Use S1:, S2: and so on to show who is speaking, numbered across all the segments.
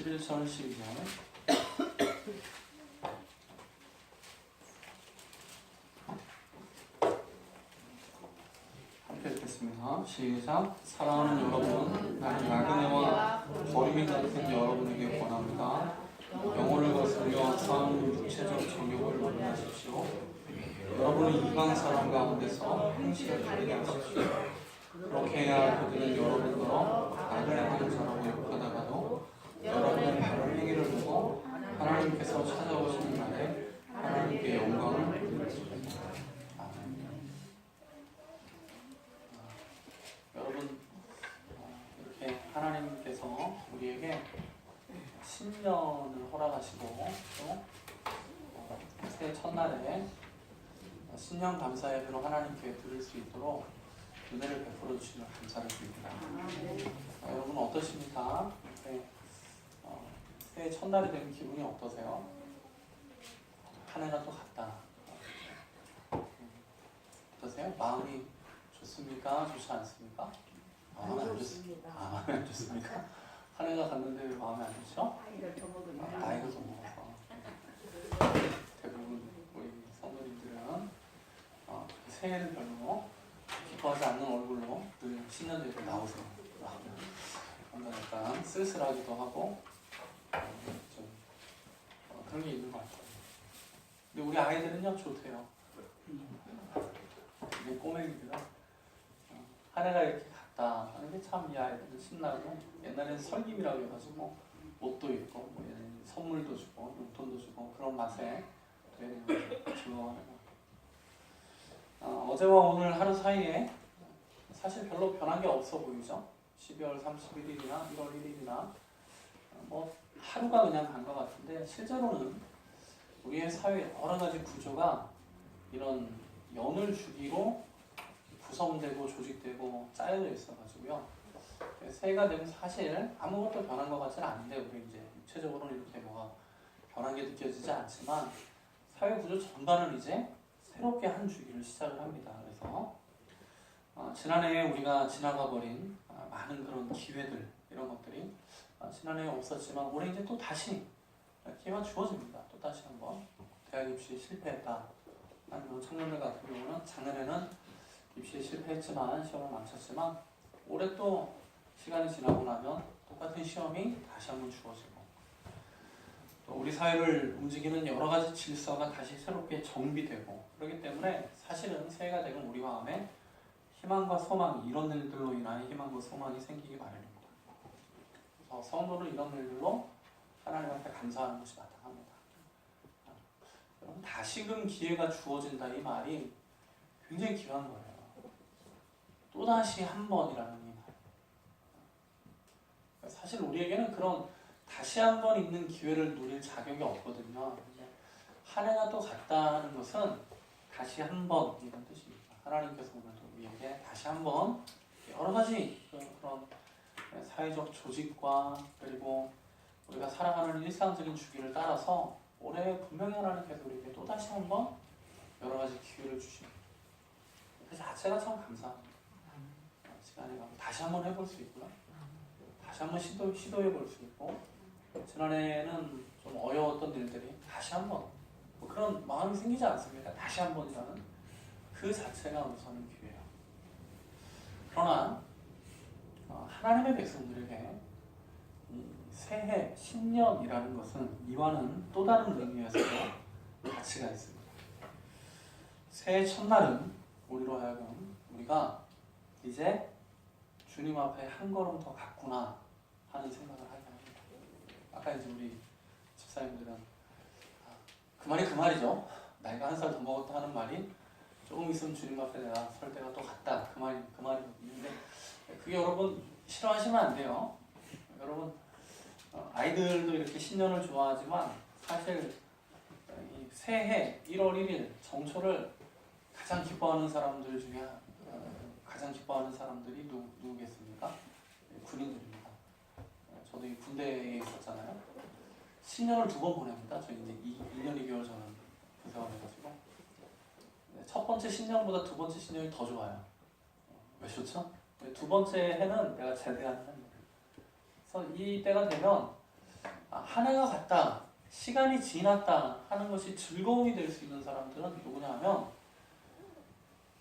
S1: 11절 12절 함께 읽겠습니다. 시작. 사랑하는 여러분, 나는 나그네와 거리미 같은 여러분에게 권합니다. 영혼을 거스려 쌓은 육체적 정욕을 멀리하십시오. 여러분은 이방 사람 가운데서 행실을 다르게 하십시오. 그렇게 해야 그들은 여러분들로 나그네하는 자라고 욕하다가도 여러분의 바른 행위를 보고 하나님께서 찾아오시는 날에 하나님께 영광을 돌릴 수 있습니다. 여러분, 이렇게 하나님께서 우리에게 신년을 허락하시고 또 새해 첫날에 신년 감사 예배로 하나님께 드릴 수 있도록 은혜를 베풀어 주시면 감사를 드립니다. 여러분 어떠십니까? 새해 첫날이 된 기분이 어떠세요? 한 해가 또 갔다. 어떠세요? 마음이 좋습니까? 좋지 않습니까? 마음이 안 좋습니다. 마음이 안 좋습니까? 한 해가 갔는데 왜 마음이 안 좋죠? 나이가 더 먹어서. 대부분 우리 성도님들은 새해를 별로 기뻐하지 않는 얼굴로 늘 신년대에 나오세요. 뭔가 약간 쓸쓸하기도 하고 좀 그런 게 있는 것 같아요. 근데 우리 아이들은요 좋대요. 이게 꼬맹이들은 한 해가 이렇게 갔다 하는 게 참 이 아이들은 신나고 옛날에는 설김이라고 해가지고 옷도 입고 뭐 선물도 주고 용돈도 주고 그런 맛에 되게 즐거워하는 것 같아요. 어제와 오늘 하루 사이에 사실 별로 변한 게 없어 보이죠? 12월 31일이나 1월 1일이나 뭐 하루가 그냥 간 것 같은데 실제로는 우리의 사회 여러 가지 구조가 이런 연을 주기로 구성되고 조직되고 짜여져 있어가지고요. 새해가 되면 사실 아무것도 변한 것 같지는 않은데 우리 이제 육체적으로는 이렇게 뭐가 변한 게 느껴지지 않지만 사회 구조 전반은 이제 새롭게 한 주기를 시작을 합니다. 그래서 지난해에 우리가 지나가 버린 많은 그런 기회들 이런 것들이 지난해에 없었지만 올해 이제 또 다시 기회가 주어집니다. 또 다시 한번 대학 입시에 실패했다. 아니면 청년들 같은 경우는 작년에는 입시에 실패했지만 시험을 망쳤지만 올해 또 시간이 지나고 나면 똑같은 시험이 다시 한번 주어지고 또 우리 사회를 움직이는 여러 가지 질서가 다시 새롭게 정비되고 그렇기 때문에 사실은 새해가 되면 우리 마음에 희망과 소망이 이런 일들로 인하여 희망과 소망이 생기기 마련입니다. 그래서 성도는 이런 일들로 하나님 앞에 감사하는 것이 마땅합니다. 여러분 다시금 기회가 주어진다 이 말이 굉장히 귀한 거예요. 또다시 한 번이라는 이 말. 사실 우리에게는 그런 다시 한 번 있는 기회를 누릴 자격이 없거든요. 한 해가 또 갔다는 것은 다시 한 번 이런 뜻입니다. 하나님께서 오늘도 우리에게 다시 한 번 여러 가지 그런 사회적 조직과 그리고 우리가 살아가는 일상적인 주기를 따라서 올해 분명히 하나님께서 우리에게 또 다시 한 번 여러 가지 기회를 주십니다. 그 자체가 참 감사합니다. 시간이 가면 다시 한번 해볼 수 있고요. 다시 한번 시도해 볼 수 있고 지난해에는 좀 어려웠던 일들이 다시 한번 뭐 그런 마음이 생기지 않습니까? 다시 한번이라는 그 자체가 우선은 기회예요. 그러나 하나님의 백성들에게 새해, 신년이라는 것은 이와는 또 다른 의미에서 가치가 있습니다. 새해 첫날은 우리로 하여금 우리가 이제 주님 앞에 한 걸음 더 갔구나 하는 생각을 하게 합니다. 아까 이제 우리 집사님들은 그 말이 그 말이죠. 나이가 한 살 더 먹었다 하는 말이 조금 있으면 주님 앞에 내가 설 때가 또 갔다 그 말이 있는데 그게 여러분 싫어하시면 안 돼요. 여러분 아이들도 이렇게 신년을 좋아하지만 사실 이 새해 1월 1일 정초를 가장 기뻐하는 사람들 중에 가장 기뻐하는 사람들이 누구겠습니까? 군인들입니다. 저도 이 군대에 있었잖아요. 신년을 2번 보냅니다. 저희 이제 1년 2개월 저는 군생활 해가지고 첫 번째 신년보다 두 번째 신년이 더 좋아요. 왜 좋죠? 두 번째 해는 내가 제대하는 해입니다. 그래서 이 때가 되면 한 해가 갔다, 시간이 지났다 하는 것이 즐거움이 될 수 있는 사람들은 누구냐 하면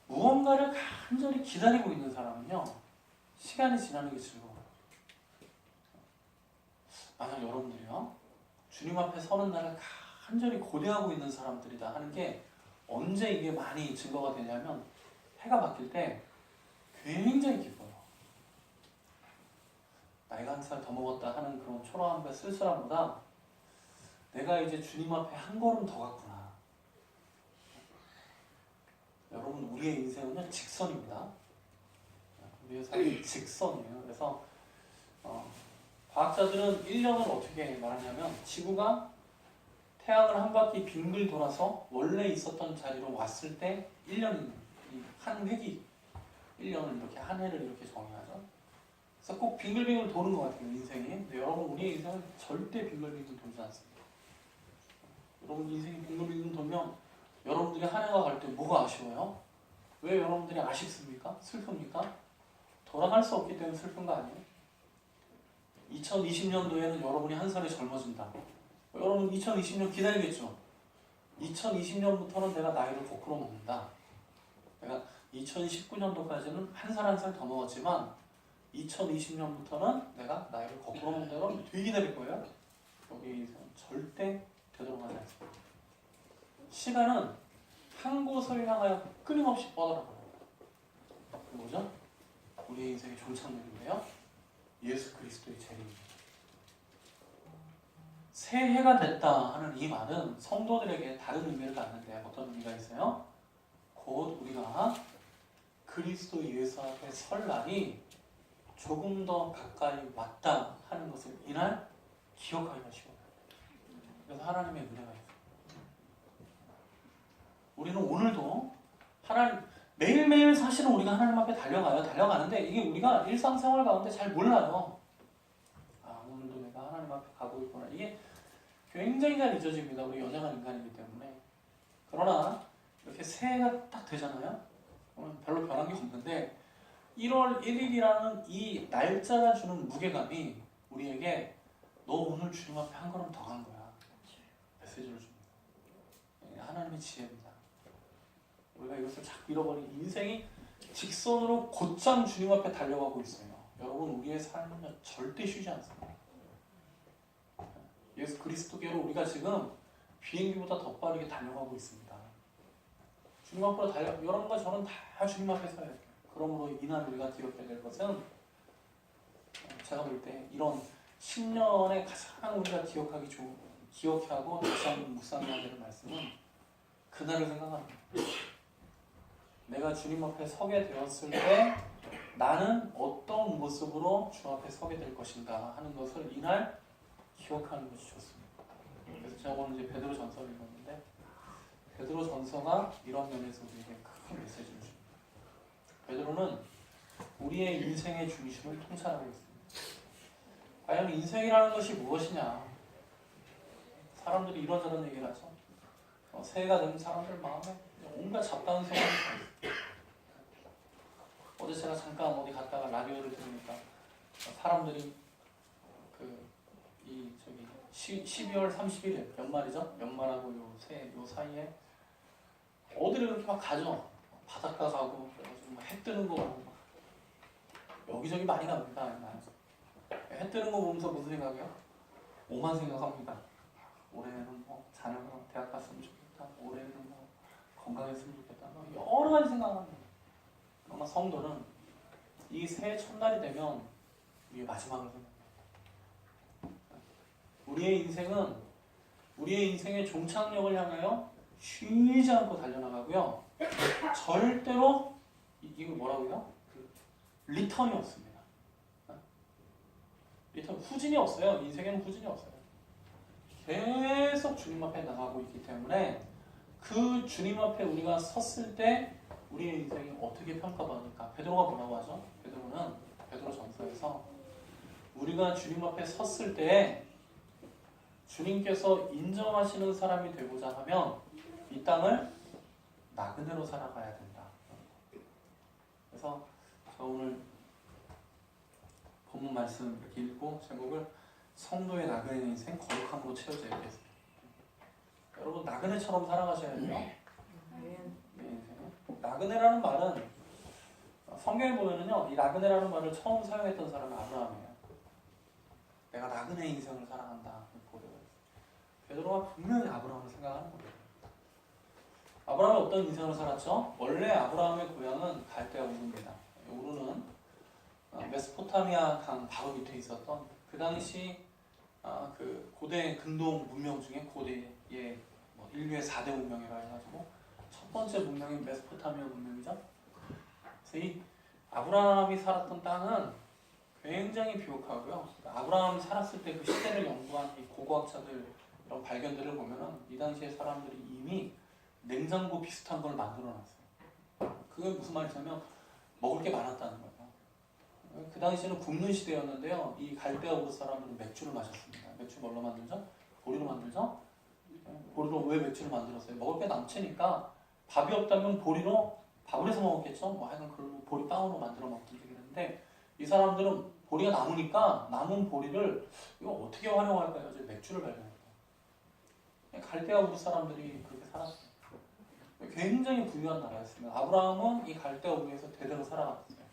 S1: 무언가를 간절히 기다리고 있는 사람은요, 시간이 지나는 게 즐거워요. 만약 여러분들이요, 주님 앞에 서는 날을 간절히 고대하고 있는 사람들이다 하는 게 언제 이게 많이 증거가 되냐면 해가 바뀔 때 굉장히 기뻐요. 나이가 한 살 더 먹었다 하는 그런 초라함과 쓸쓸함보다 내가 이제 주님 앞에 한 걸음 더 갔구나. 여러분, 우리의 인생은요, 직선입니다. 우리의 삶이 직선이에요. 그래서 과학자들은 1년을 어떻게 말하냐면 지구가 태양을 한 바퀴 빙글 돌아서 원래 있었던 자리로 왔을 때 1년이, 한 획이 1년을 이렇게 한 해를 이렇게 정의하죠. 그래서 꼭 빙글빙글 도는 것 같아요, 인생이. 근데 여러분, 우리의 인생은 절대 빙글빙글 돌지 않습니다. 여러분, 인생이 빙글빙글 돌면 여러분들이 한 해가 갈 때 뭐가 아쉬워요? 왜 여러분들이 아쉽습니까? 슬픕니까? 돌아갈 수 없기 때문에 슬픈 거 아니에요? 2020년도에는 여러분이 한 살이 젊어진다. 여러분 2020년 기다리겠죠? 2020년부터는 내가 나이를 거꾸로 먹는다. 내가 2019년도까지는 한 살 한 살 더 먹었지만 2020년부터는 내가 나이를 거꾸로 먹는다. 그러면 되게 기다릴 거예요. 여기서는 절대 되돌아가지 않습니다. 시간은 한 곳을 향하여 끊임없이 뻗어나가요. 뭐죠? 우리의 인생의 종착역인데요, 예수 그리스도의 재림입니다. 새해가 됐다 하는 이 말은 성도들에게 다른 의미를 갖는데 어떤 의미가 있어요? 곧 우리가 그리스도 예수 앞에 설 날이 조금 더 가까이 왔다 하는 것을 이날 기억하기가 쉬워요. 그래서 하나님의 은혜가 있어요. 우리는 오늘도 하나님, 매일매일 사실은 우리가 하나님 앞에 달려가는데 이게 우리가 일상생활 가운데 잘 몰라요. 오늘도 내가 하나님 앞에 가고 있구나. 이게 굉장히 잘 잊어집니다. 우리 연약한 인간이기 때문에. 그러나 이렇게 새해가 딱 되잖아요. 그러면 별로 변한 게 없는데 1월 1일이라는 이 날짜가 주는 무게감이 우리에게 너 오늘 주님 앞에 한 걸음 더 간 거야. 메시지를 줍니다. 하나님의 지혜입니다. 우리가 이것을 자꾸 잃어버린 인생이 직선으로 곧장 주님 앞에 달려가고 있어요. 여러분, 우리의 삶은 절대 쉬지 않습니다. 예수 그리스도께로 우리가 지금 비행기보다 더 빠르게 달려가고 있습니다. 주님 앞으로 여러분과 저는 다 주님 앞에 서야 돼요. 그러므로 이날 우리가 기억해야 될 것은, 제가 볼 때 이런 10년에 가장 우리가 기억하고 다시 한번 묵상해야 되는 말씀은 그날을 생각하는 거예요. 내가 주님 앞에 서게 되었을 때 나는 어떤 모습으로 주 앞에 서게 될 것인가 하는 것을 이날 기억하는 것이 좋습니다. 그래서 제가 오늘 이제 베드로 전서를 읽었는데 베드로 전서가 이런 면에서 우리에게 큰 메시지를 줍니다. 베드로는 우리의 인생의 중심을 통찰하고 있습니다. 과연 인생이라는 것이 무엇이냐? 사람들이 이런저런 얘기를 하죠. 새해가 되는 사람들 마음에 온갖 잡다한 생각이 있어요. 어제 제가 잠깐 어디 갔다가 라디오를 들으니까 사람들이 12월 31일 연말이죠? 연말하고 새해 사이에 어디를 그렇게 막 가죠? 바닷가 가고 그래가지고 해 뜨는 거 보고 여기저기 많이 갑니다. 해 뜨는 거 보면서 무슨 생각이요? 오만 생각합니다. 올해는 뭐 자녀가 대학 갔으면 좋겠다. 올해는 뭐 건강했으면 좋겠다. 여러 가지 생각합니다. 그러나 성도는 이 새해 첫날이 되면 우리의 마지막을 생각합니다. 우리의 인생의 종착역을 향하여 쉬지 않고 달려나가고요. 절대로 이거 뭐라고요? 리턴이 없습니다. 후진이 없어요. 인생에는 후진이 없어요. 계속 주님 앞에 나가고 있기 때문에 그 주님 앞에 우리가 섰을 때 우리의 인생이 어떻게 평가받을까? 베드로가 뭐라고 하죠? 베드로 전서에서 우리가 주님 앞에 섰을 때 주님께서 인정하시는 사람이 되고자 하면 이 땅을 나그네로 살아가야 된다. 그래서 저 오늘 본문 말씀 이렇게 읽고 제목을 성도의 나그네 인생 거룩함으로 채워져 있겠습니다. 여러분 나그네처럼 살아가셔야 돼요. 나그네라는 말은 성경에 보면은요, 이 나그네라는 말을 처음 사용했던 사람이 아브라함이에요. 내가 나그네 인생을 살아간다. 베드로가 분명히 아브라함을 생각하는 거예요. 아브라함이 어떤 인생을 살았죠? 원래 아브라함의 고향은 갈대아 우르입니다. 우르는 메소포타미아 강 바로 밑에 있었던 그 당시 그 고대 근동 문명 중에 고대의 인류의 4대 문명이라 해가지고 첫 번째 문명이 메소포타미아 문명이죠. 그래서 이 아브라함이 살았던 땅은 굉장히 비옥하고요. 아브라함이 살았을 때 그 시대를 연구한 이 고고학자들 이런 발견들을 보면은 이 당시에 사람들이 이미 냉장고 비슷한 걸 만들어놨어요. 그게 무슨 말이냐면 먹을 게 많았다는 거예요. 그 당시에는 굶는 시대였는데요. 이 갈대아 우르 사람들은 맥주를 마셨습니다. 맥주 뭘로 만들죠? 보리로 만들죠? 보리로 왜 맥주를 만들었어요? 먹을 게 남치니까 밥이 없다면 보리로 밥을 해서 먹었겠죠? 뭐 하여간 그걸로 보리빵으로 만들어 먹던 얘기했는데 이 사람들은 보리가 남으니까 남은 보리를 이거 어떻게 활용할까요? 이제 맥주를 발견했어요. 갈대아 우르 사람들이 그렇게 살았어요. 굉장히 부유한 나라였습니다. 아브라함은 이 갈대아 우르에서 대대로 살아갔어요.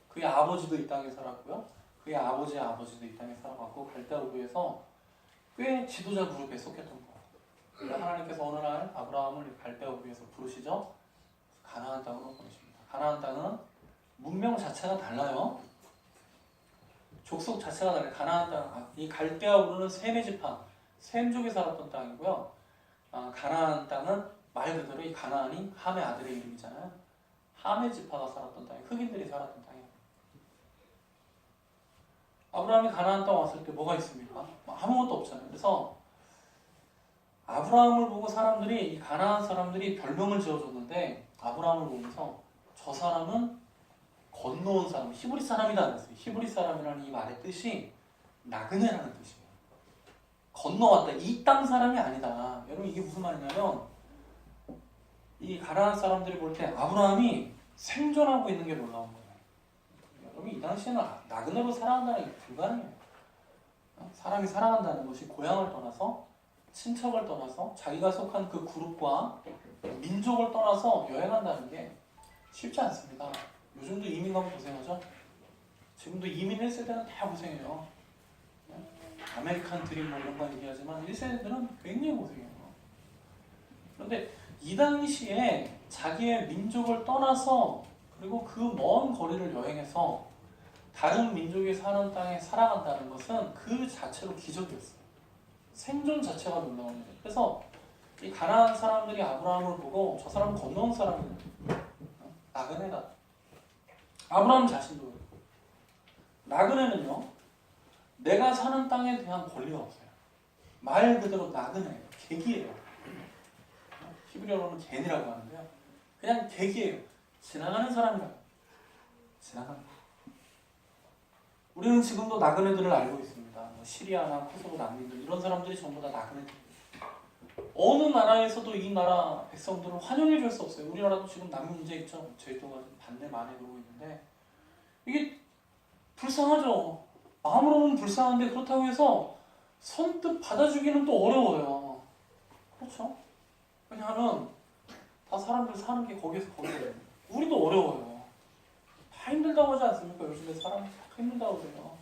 S1: 그의 아버지도 이 땅에 살았고요. 그의 아버지의 아버지도 이 땅에 살아갔고 갈대아 우르에서 꽤 지도자 그룹에 속했던 거예요. 하나님께서 어느 날 아브라함을 갈대아 우르에서 부르시죠. 가나안 땅으로 보내십니다. 가나안 땅은 문명 자체가 달라요. 족속 자체가 달라요. 가나안 땅, 이 갈대아 우르는 셈의 지파, 셈족이 살았던 땅이고요. 가나안 땅은 말 그대로 이 가나안이 함의 아들의 이름이잖아요. 함의 지파가 살았던 땅이 흑인들이 살았던 땅이에요. 아브라함이 가나안 땅 왔을 때 뭐가 있습니까? 아무것도 없잖아요. 그래서 아브라함을 보고 사람들이 이 가나안 사람들이 별명을 지어줬는데 아브라함을 보면서 저 사람은 건너온 사람, 히브리 사람이다 그랬어요. 히브리 사람이라는 이 말의 뜻이 나그네라는 뜻이에요. 건너왔다. 이 땅 사람이 아니다. 여러분 이게 무슨 말이냐면 이 가나안 사람들이 볼 때 아브라함이 생존하고 있는 게 놀라운 거예요. 여러분 이 당시에는 나그네로 살아간다는 게 불가능해요. 사람이 살아간다는 것이 고향을 떠나서 친척을 떠나서 자기가 속한 그 그룹과 민족을 떠나서 여행한다는 게 쉽지 않습니다. 요즘도 이민 가면 고생하죠? 지금도 이민 1세대는 다 고생해요. 아메리칸 드림 뭐 이런 거 얘기하지만 1세대들은 굉장히 고생해요. 그런데 이 당시에 자기의 민족을 떠나서 그리고 그 먼 거리를 여행해서 다른 민족이 사는 땅에 살아간다는 것은 그 자체로 기적이었어요. 생존 자체가 놀라운 일이에요. 그래서 이 가나안 사람들이 아브라함을 보고 저 사람은 건너온 사람이에요. 나그네다. 아브라함 자신도 나그네는요. 내가 사는 땅에 대한 권리가 없어요. 말 그대로 나그네예요. 객이에요. 히브리어로는 겐이라고 하는데요. 그냥 객이에요. 지나가는 사람이라고. 지나가는. 우리는 지금도 나그네들을 알고 있습니다. 뭐 시리아나 코소보 난민들 이런 사람들이 전부 다 나그네들. 어느 나라에서도 이 나라 백성들을 환영해 줄 수 없어요. 우리나라도 지금 난민 문제 있죠. 제주도가 반대 많이 들고 있는데 이게 불쌍하죠. 마음으로는 불쌍한데 그렇다고 해서 선뜻 받아주기는 또 어려워요. 그렇죠? 왜냐하면 다 사람들 사는 게 거기서 거기거든요. 우리도 어려워요. 다 힘들다고 하지 않습니까? 요즘에 사람 다 힘들다고 그래요.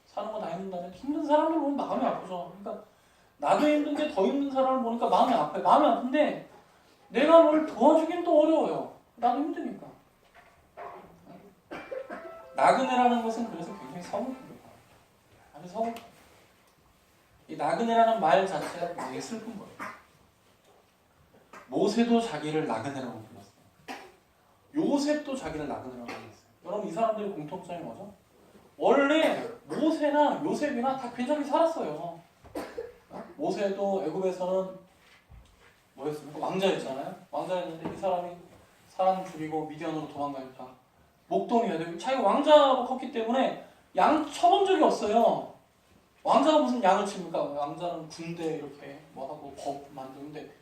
S1: 사는 거 다 힘든다는 힘든 사람을 보면 마음이 아프죠. 그러니까 나도 힘든데 더 힘든 사람을 보니까 마음이 아파요. 마음이 아픈데 내가 뭘 도와주기는 또 어려워요. 나도 힘드니까. 나그네라는 것은 그래서 굉장히 서글픕니다. 아주 서글퍼요. 이 나그네라는 말 자체가 굉장히 슬픈 거예요. 모세도 자기를 나그네라고 불렀어요. 요셉도 자기를 나그네라고 불렀어요. 여러분 이 사람들의 공통점이 뭐죠? 원래 모세나 요셉이나 다 굉장히 살았어요. 모세도 애굽에서는 뭐였습니까? 왕자였잖아요. 왕자였는데 이 사람이 사람 죽이고 미디안으로 도망가니까 목동이어야 되고 자기가 왕자로 컸기 때문에 양 쳐본 적이 없어요. 왕자가 무슨 양을 칩니까? 왕자는 군대 이렇게 뭐 하고 법 만드는데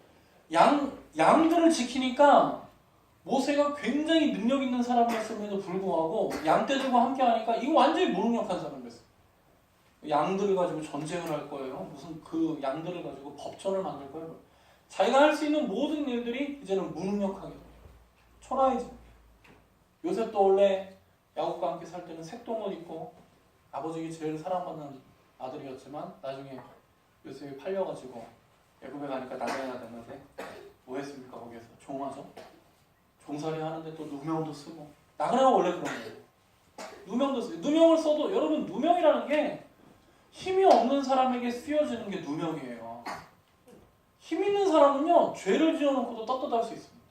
S1: 양들을 지키니까 모세가 굉장히 능력 있는 사람이었음에도 불구하고 양떼들과 함께 하니까 이거 완전히 무능력한 사람이었어요. 양들을 가지고 전쟁을 할 거예요. 무슨 그 양들을 가지고 법전을 만들 거예요. 자기가 할 수 있는 모든 일들이 이제는 무능력하게 초라해져. 요셉도 원래 야곱과 함께 살 때는 색동을 입고 아버지에게 제일 사랑받는 아들이었지만 나중에 요셉이 팔려가지고 애굽에 가니까 나그네가 됐는데 뭐 했습니까? 거기에서 종하죠. 종살이 하는데 또 누명도 쓰고. 나그네가 원래 그런 거예요. 누명도 쓰고. 누명을 써도 여러분 누명이라는 게 힘이 없는 사람에게 쓰여지는 게 누명이에요. 힘 있는 사람은요 죄를 지어놓고도 떳떳할 수 있습니다.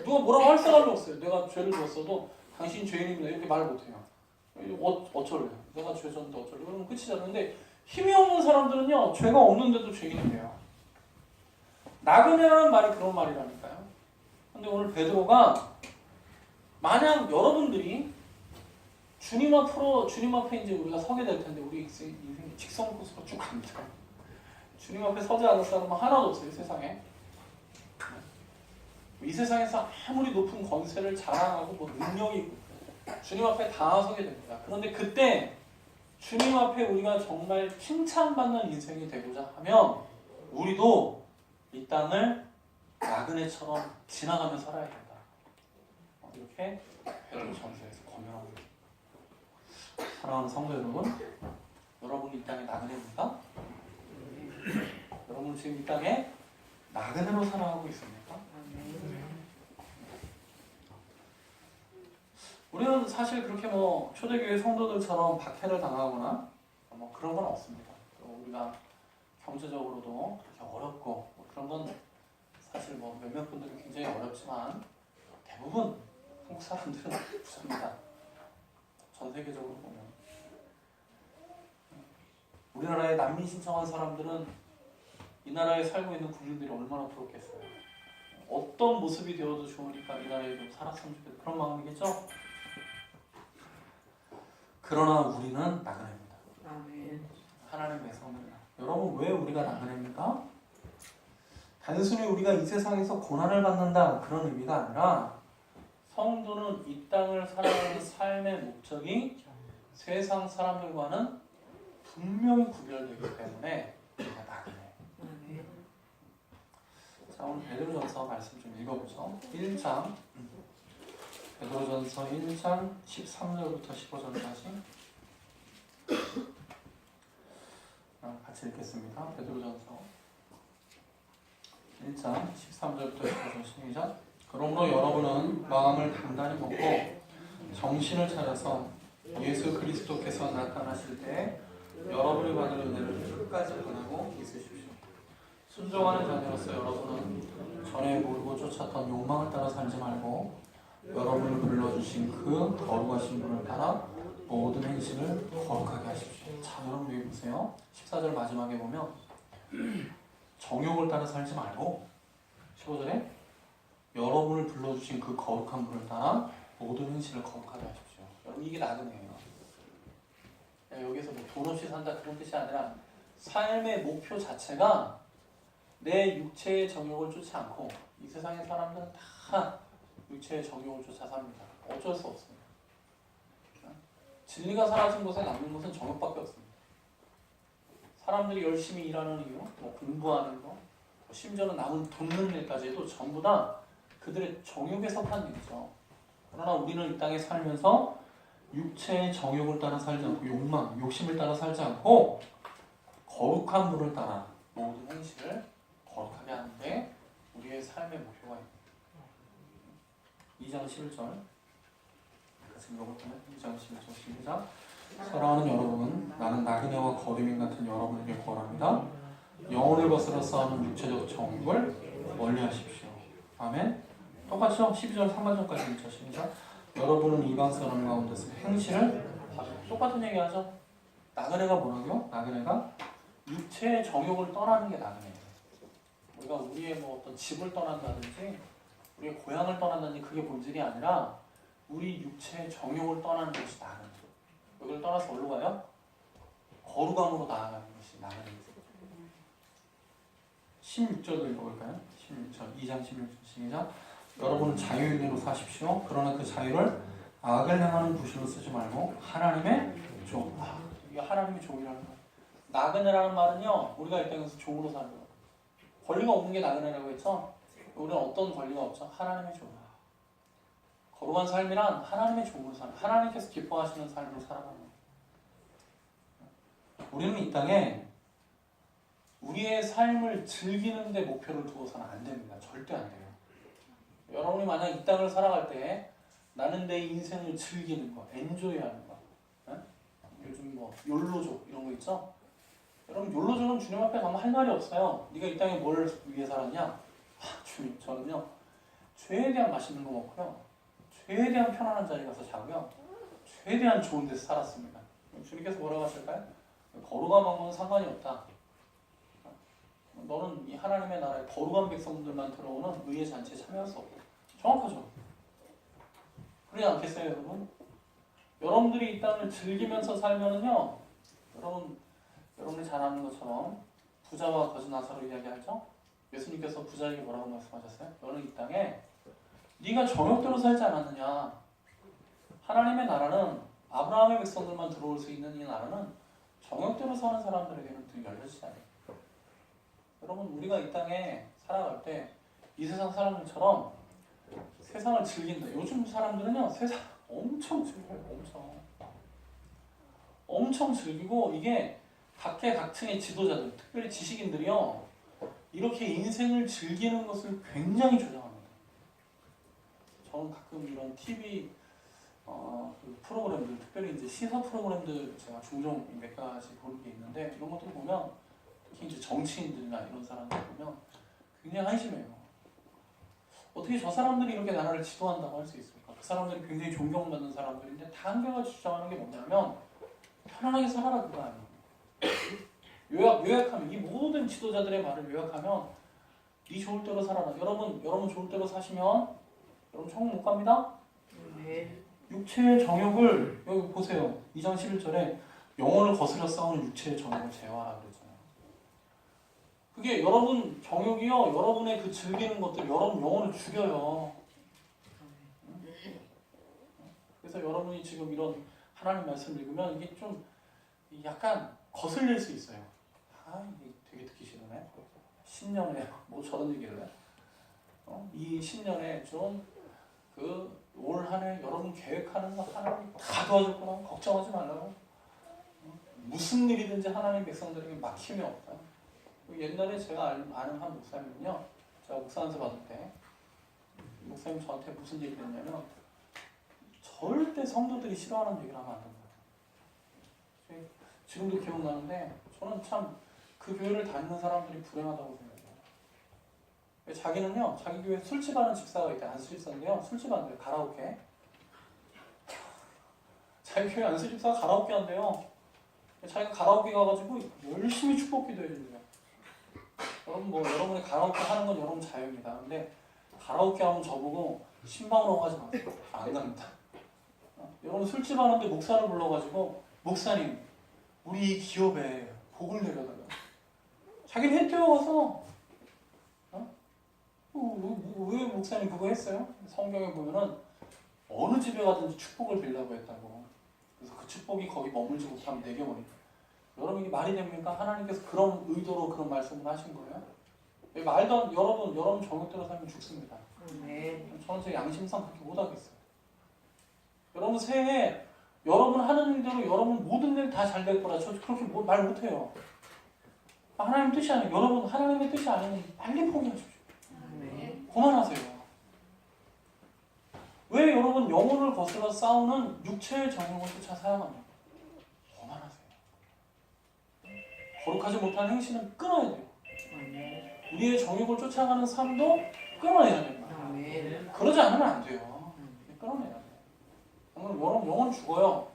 S1: 누가 뭐라고 할 사람이 없어요. 내가 죄를 지었어도 당신 죄인입니다 이렇게 말 못해요. 어쩔래요? 내가 죄 졌는데 어쩔래요? 그러면 끝이잖아요. 근데 힘이 없는 사람들은요 죄가 없는데도 죄인이 돼요. 나그네라는 말이 그런 말이라니까요. 근데 오늘 베드로가 만약 여러분들이 주님 앞에 이제 우리가 서게 될 텐데 우리 인생이 직선 코스로 쭉 갑니다. 주님 앞에 서지 않을 사람은 하나도 없어요, 세상에. 이 세상에서 아무리 높은 권세를 자랑하고 뭐 능력이 있고 주님 앞에 다 서게 됩니다. 그런데 그때 주님 앞에 우리가 정말 칭찬받는 인생이 되고자 하면 우리도 이 땅을 나그네처럼 지나가며 살아야 된다. 이렇게 베드로전서에서 권면하고 있습니다. 사랑하는 성도 여러분, 여러분이 이 땅에 나그네입니까? 여러분 지금 이 땅에 나그네로 살아가고 있습니까? 우리는 사실 그렇게 뭐 초대교회 성도들처럼 박해를 당하거나 뭐 그런 건 없습니다. 우리가 경제적으로도 그렇게 어렵고 뭐 그런 건 사실 뭐 몇몇 분들은 굉장히 어렵지만 대부분 한국 사람들은 부자입니다. 전 세계적으로 보면 우리나라에 난민 신청한 사람들은 이 나라에 살고 있는 국민들이 얼마나 부럽겠어요. 어떤 모습이 되어도 좋으니까 이 나라에 좀 살았으면 좋겠다 그런 마음이겠죠? 그러나 우리는 나그네입니다. 하나님의 성도입니다. 여러분 왜 우리가 나그네입니까? 단순히 우리가 이 세상에서 고난을 받는다 그런 의미가 아니라 성도는 이 땅을 살아가는 삶의 목적이 세상 사람들과는 분명히 구별되기 때문에 우리가 나그네. 자 오늘 베드로전서 말씀 좀 읽어보죠. 1장 베드로전서 1장 13절부터 15절까지 같이 읽겠습니다. 베드로전서 1장 13절부터 15절 시작. 그러므로 여러분은 마음을 단단히 먹고 정신을 차려서 예수 그리스도께서 나타나실 때 여러분이 받을 은혜를 끝까지 전하고 있으십시오. 순종하는 자녀로서 여러분은 전에 모르고 쫓았던 욕망을 따라 살지 말고 여러분을 불러주신 그 거룩하신 분을 따라 모든 행실을 거룩하게 하십시오. 자 여러분 여기 보세요. 14절 마지막에 보면 정욕을 따라 살지 말고 15절에 여러분을 불러주신 그 거룩한 분을 따라 모든 행실을 거룩하게 하십시오. 여러분 이게 나그네예요. 여기서 뭐 돈 없이 산다 그런 뜻이 아니라 삶의 목표 자체가 내 육체의 정욕을 쫓지 않고 이 세상의 사람들은 다 육체의 정욕을 쫓아 삽니다. 어쩔 수 없습니다. 진리가 사라진 곳에 남는 것은 정욕밖에 없습니다. 사람들이 열심히 일하는 이유, 뭐 공부하는 거, 심지어는 남은 돕는 일까지 해도 전부 다 그들의 정욕에 속한 일이죠. 그러나 우리는 이 땅에 살면서 육체의 정욕을 따라 살지 않고 욕망, 욕심을 따라 살지 않고 거룩한 분을 따라 모든 행실을 거룩하게 하는데 우리의 삶의 목표가 있습니다. 2장 11절 같이 읽어볼까요? 2장 11절 시작. 사랑하는 여러분, 나는 나그네와 거류민 같은 여러분에게 권합니다. 영혼을 거스려 싸우는 육체적 정욕을 멀리하십시오. 아멘. 똑같죠? 12절 상반절까지 읽죠. 시작. 여러분은 이방 사람 가운데서 행실을 똑같은 얘기하죠. 나그네가 뭐라고요? 나그네가 육체의 정욕을 떠나는 게 나그네예요. 우리가 우리의 뭐 어떤 집을 떠난다든지 우리의 고향을 떠난다든지 그게 본질이 아니라 우리 육체의 정욕을 떠나는 것이 나그네. 여기를 떠나서 어디로 가요? 거룩함으로 나아가는 것이 나그네입니다. 16절도 읽어볼까요? 16절 2장 16절 시작. 여러분은 자유인으로 사십시오. 그러나 그 자유를 악을 행하는 부시로 쓰지 말고 하나님의 종. 이게 하나님의 종이라는 거예요. 나그네라는 말은요, 우리가 이 땅에서 종으로 사는 거예요. 권리가 없는 게 나그네라고 했죠? 우리는 어떤 권리가 없죠? 하나님의 종. 거룩한 삶이란 하나님의 종으로 사는, 하나님께서 기뻐하시는 삶으로 살아가는 거예요. 우리는 이 땅에 우리의 삶을 즐기는 데 목표를 두고서는 안 됩니다. 절대 안 돼요. 여러분이 만약 이 땅을 살아갈 때 나는 내 인생을 즐기는 거, 엔조이하는 거, 네? 요즘 뭐 욜로족 이런 거 있죠? 여러분 욜로족은 주님 앞에 가면 할 말이 없어요. 네가 이 땅에 뭘 위해 살았냐? 주님, 저는요 최대한 맛있는 거 먹고요, 최대한 편안한 자리 가서 자고요, 최대한 좋은 데서 살았습니다. 주님께서 뭐라고 하실까요? 거룩한 건 상관이 없다. 너는 이 하나님의 나라에 거룩한 백성들만 들어오는 의의 잔치에 참여할 수 없다. 정확하죠? 그러지 않겠어요, 여러분? 여러분들이 이 땅을 즐기면서 살면은요, 여러분이 잘 아는 것처럼 부자와 거지 나사로 이야기하죠? 예수님께서 부자에게 뭐라고 말씀하셨어요? 너는 이 땅에 네가 정욕대로 살지 않았느냐? 하나님의 나라는 아브라함의 백성들만 들어올 수 있는 이 나라는 정욕대로 사는 사람들에게는 더 열려지지 않아요. 여러분, 우리가 이 땅에 살아갈 때 이 세상 사람들처럼 세상을 즐긴다. 요즘 사람들은요, 세상 엄청 즐겨요. 엄청 즐기고, 이게 각계각층의 지도자들, 특별히 지식인들이요, 이렇게 인생을 즐기는 것을 굉장히 조장합니다. 저는 가끔 이런 TV 그 프로그램들, 특별히 이제 시사 프로그램들 제가 종종 몇 가지 보는 게 있는데, 이런 것들 보면 특히 이제 정치인들이나 이런 사람들 보면 굉장히 한심해요. 어떻게 저 사람들이 이렇게 나라를 지도한다고 할 수 있을까? 그 사람들이 굉장히 존경받는 사람들인데 다 한결같이 주장하는 게 뭐냐면 편안하게 살아라, 그거 아니에요. 요약하면, 이 모든 지도자들의 말을 요약하면 네 좋을 대로 살아라. 여러분 좋을 대로 사시면 여러분 천국 못 갑니다.
S2: 네.
S1: 육체의 정욕을, 여기 보세요. 2장 11절에 영혼을 거스려 싸우는 육체의 정욕을 제어하라 그랬잖아요. 그게 여러분 정욕이요, 여러분의 그 즐기는 것들 여러분 영혼을 죽여요. 그래서 여러분이 지금 이런 하나님 말씀을 읽으면 이게 좀 약간 거슬릴 수 있어요. 이게 되게 듣기 싫으네. 신년에 뭐 저런 얘기를 해. 이 신년에 좀 그 올 한 해 여러분 계획하는 거 하나님 다 도와줄 거라, 걱정하지 말라고. 무슨 일이든지 하나님 백성들에게 막힘이 없다. 옛날에 제가 아는 한 목사님은요, 제가 목사한테 받을 때 목사님 저한테 무슨 얘기를 했냐면, 절대 성도들이 싫어하는 얘기를 하면 안 된다. 지금도 기억나는데 저는 참 그 교회를 다니는 사람들이 불행하다고 생각해요. 자기는요, 자기 교회 술집 하는 집사가 있대. 안수 집사인데요, 술집 한대요. 가라오케. 자기 교회 안수 집사가 가라오케 한대요. 자기가 가라오케 가가지고 열심히 축복 기도해 줍니다. 여러분, 뭐 여러분이 가라오케 하는 건 여러분 자유입니다. 근데 가라오케 하면 저보고 신방으로 가지 마세요. 안 갑니다. 여러분 술집 하는데 목사를 불러가지고, 목사님 우리 이 기업에 복을 내려달라. 자기는 해 뛰어가서 왜 목사님 그거 했어요? 성경에 보면은 어느 집에 가든지 축복을 빌라고 했다고. 그래서 그 축복이 거기 머물지 못하면 내겨버린다. 여러분, 이게 말이 됩니까? 하나님께서 그런 의도로 그런 말씀을 하신 거예요? 말도 안, 여러분 정욕대로 살면 죽습니다.
S2: 네.
S1: 저는 제 양심상 그렇게 못하겠어요. 여러분 새해 여러분 하는 일대로 여러분 모든 일 다 잘 될 거라 저 그렇게 말 못해요. 하나님 뜻이 아니에요. 여러분 하나님의 뜻이 아니면 빨리 포기하십시오.
S2: 네.
S1: 그만하세요. 왜 여러분 영혼을 거슬러 싸우는 육체의 정욕을 쫓아 살아갑니까? 그만하세요. 거룩하지 못한 행실은 끊어야 돼요. 우리의 정욕을 쫓아가는 삶도 끊어내야 됩니다. 그러지 않으면 안 돼요. 끊어내야 돼요. 여러분 영혼 죽어요.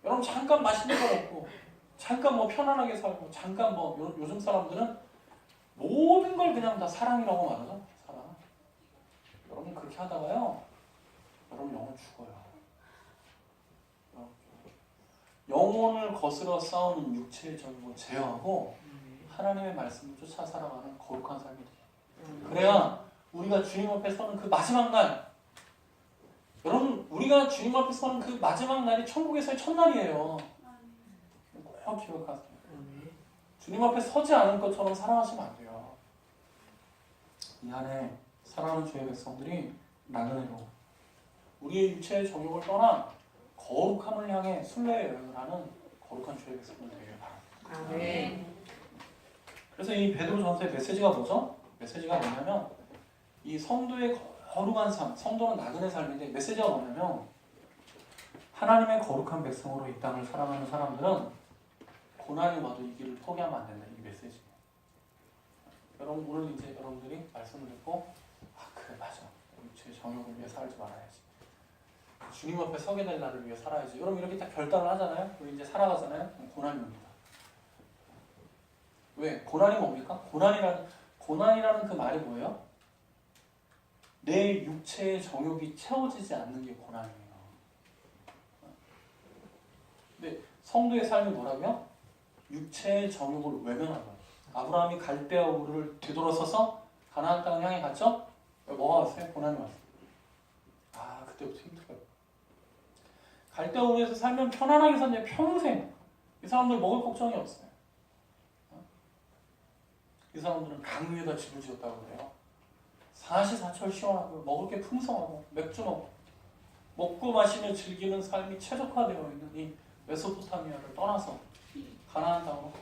S1: 여러분 잠깐 맛있는 거 먹고, 잠깐 뭐 편안하게 살고, 잠깐 뭐 요즘 사람들은 모든 걸 그냥 다 사랑이라고 말하죠. 사랑. 여러분 그렇게 하다가요, 여러분 영혼 죽어요. 영혼을 거스러 싸우는 육체의 정욕을 제어하고 하나님의 말씀을 쫓아 살아가는 거룩한 삶이 돼요. 그래야 우리가 주님 앞에 서는 그 마지막 날, 여러분 우리가 주님 앞에 서는 그 마지막 날이 천국에서의 첫날이에요. 기억하세요.
S2: 아멘.
S1: 주님 앞에 서지 않을 것처럼 살아가시면 안 돼요. 이 안에 사랑하는 주의 백성들이 나그네로 우리의 육체의 정욕을 떠나 거룩함을 향해 순례의 여행을 하는 거룩한 주의 백성들 되길 바랍니다.
S2: 아멘.
S1: 그래서 이 베드로전서의 메시지가 뭐죠? 메시지가 뭐냐면 이 성도의 거룩한 삶, 성도는 나그네 삶인데 메시지가 뭐냐면 하나님의 거룩한 백성으로 이 땅을 살아가는 사람들은 고난이 와도 이 길을 포기하면 안 된다. 이 메시지예요. 여러분 오늘 이제 여러분들이 말씀을 듣고 아 그래 맞아. 제 정욕을 위해 살지 말아야지. 주님 앞에 서게 될 날을 위해 살아야지. 여러분 이렇게 딱 결단을 하잖아요. 그리고 이제 살아가잖아요. 그럼 고난이 옵니다. 왜? 고난이 뭡니까? 고난이라는 그 말이 뭐예요? 내 육체의 정욕이 채워지지 않는 게 고난이에요. 근데 성도의 삶이 뭐라고요? 육체의 정욕을 외면한 거예요. 아브라함이 갈대아 우르를 뒤돌아서서 가나안 땅을 향해 갔죠? 뭐가 왔어요? 고난이 왔어요. 아 그때부터 힘들어요. 갈대아 우르에서 살면 편안하게 산대 평생. 이 사람들 먹을 걱정이 없어요. 이 사람들은 강 위에다 집을 지었다고 그래요. 사시사철 시원하고 먹을 게 풍성하고 맥주 먹고 마시며 즐기는 삶이 최적화되어 있는 이 메소포타미아를 떠나서 가나안 땅으로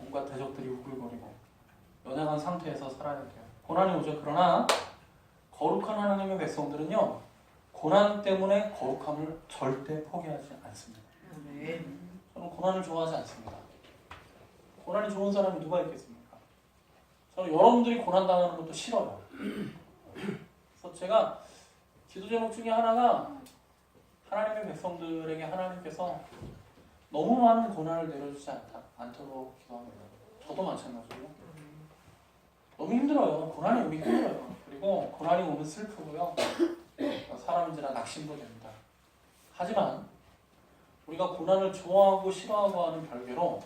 S1: 온갖 대적들이 우글거리고 연약한 상태에서 살아야 돼요. 고난이 오죠. 그러나 거룩한 하나님의 백성들은요 고난 때문에 거룩함을 절대 포기하지 않습니다.
S2: 아멘.
S1: 저는 고난을 좋아하지 않습니다. 고난이 좋은 사람이 누가 있겠습니까? 저는 여러분들이 고난 당하는 것도 싫어요. 그래서 제가 기도 제목 중에 하나가 하나님의 백성들에게 하나님께서 너무 많은 고난을 내려주지 않도록 기도합니다. 저도 마찬가지고요. 너무 힘들어요. 고난이 오기 힘들어요. 그리고 고난이 오면 슬프고요. 사람인지라 낙심도 됩니다. 하지만 우리가 고난을 좋아하고 싫어하고 하는 별개로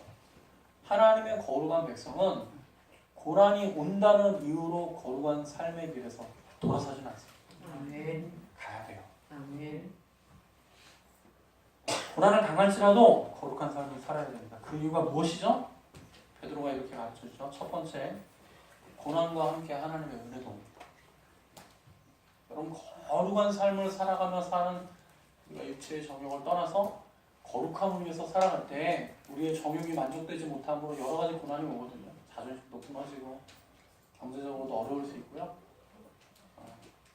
S1: 하나님의 거룩한 백성은 고난이 온다는 이유로 거룩한 삶의 길에서 돌아서진 않습니다.
S2: 아멘.
S1: 가야 돼요.
S2: 아멘.
S1: 고난을 당할지라도 거룩한 삶을 살아야 됩니다. 그 이유가 무엇이죠? 베드로가 이렇게 가르쳐주죠. 첫 번째, 고난과 함께 하나님의 은혜도 옵니다. 여러분 거룩한 삶을 살아가며 사는 우리가 육체의 정욕을 떠나서 거룩함을 위해서 살아갈 때 우리의 정욕이 만족되지 못함으로 여러 가지 고난이 오거든요. 자존심도 무너지고 경제적으로도 어려울 수 있고요.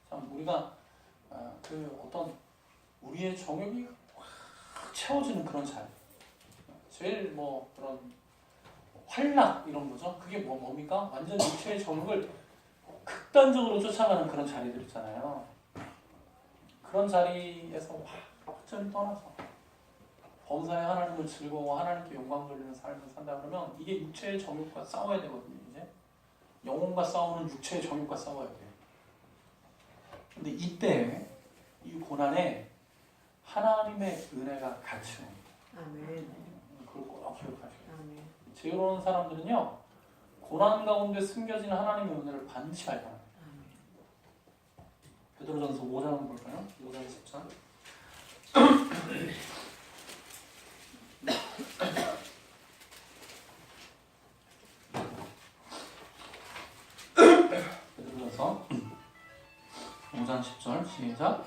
S1: 참 우리가 그 어떤 우리의 정욕이 확 채워지는 그런 자리, 제일 뭐 그런 활락 이런 거죠. 그게 뭡니까? 완전 육체의 정욕을 극단적으로 쫓아가는 그런 자리들 있잖아요. 그런 자리에서 완전히 떠나서 범사에 하나님을 즐거워 하나님께 영광 돌리는 삶을 산다 그러면 이게 육체의 정욕과 싸워야 되거든요. 이제 영혼과 싸우는 육체의 정욕과 싸워야 돼요. 근데 이때 이 고난에 하나님의 은혜가 같이 옵니다.
S2: 아멘.
S1: 그걸 꼭 기억하세요.
S2: 아멘.
S1: 지혜로운 사람들은요 고난 가운데 숨겨진 하나님의 은혜를 반드시 발견합니다. 베드로전서 5장 볼까요? 5장 10절. 베드로전서 5장 10절 시작.